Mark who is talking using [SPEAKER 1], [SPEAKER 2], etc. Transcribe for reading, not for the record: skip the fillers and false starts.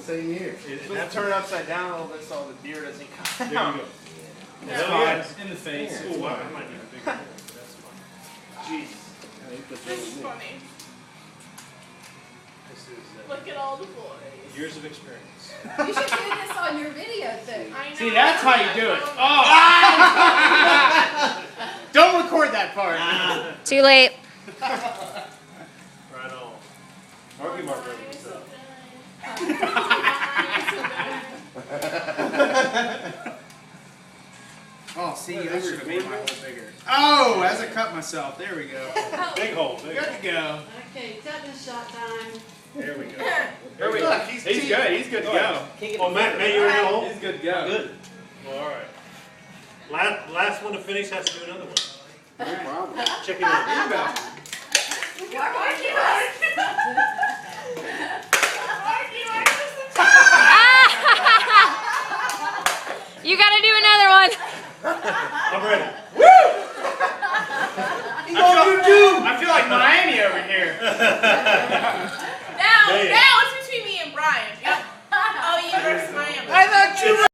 [SPEAKER 1] Same here.
[SPEAKER 2] Let's turn it upside down a little bit so the beer doesn't come
[SPEAKER 3] There
[SPEAKER 2] out.
[SPEAKER 3] you go.
[SPEAKER 2] That's
[SPEAKER 3] Yes, in the face.
[SPEAKER 1] Yeah,
[SPEAKER 3] Oh, wow, I might need a bigger one. That's fine.
[SPEAKER 2] Jeez.
[SPEAKER 4] This is funny.
[SPEAKER 3] This is
[SPEAKER 4] Look at all the boys.
[SPEAKER 3] years of experience.
[SPEAKER 5] You should do this on your video thing.
[SPEAKER 4] I know.
[SPEAKER 2] See, that's how you do it. Oh! Don't record that part.
[SPEAKER 6] Too late.
[SPEAKER 3] Right on. Marky Mark ready to stuff.
[SPEAKER 2] Oh, see, I should have made my hole bigger. Oh, as I cut myself. There we go.
[SPEAKER 3] Big hole, big
[SPEAKER 2] Good
[SPEAKER 3] hole.
[SPEAKER 2] to go.
[SPEAKER 7] Okay, tetanus shot time.
[SPEAKER 3] There we go.
[SPEAKER 2] There we go. He's good. He's good to go.
[SPEAKER 3] Oh, Matt, you're in the hole?
[SPEAKER 2] He's good to go.
[SPEAKER 3] Good. Well, all right. Last one to finish has to do another one.
[SPEAKER 1] No problem.
[SPEAKER 3] Check it out.
[SPEAKER 2] Here you go.
[SPEAKER 6] You gotta do another one.
[SPEAKER 3] I'm ready.
[SPEAKER 2] I feel like Miami over here.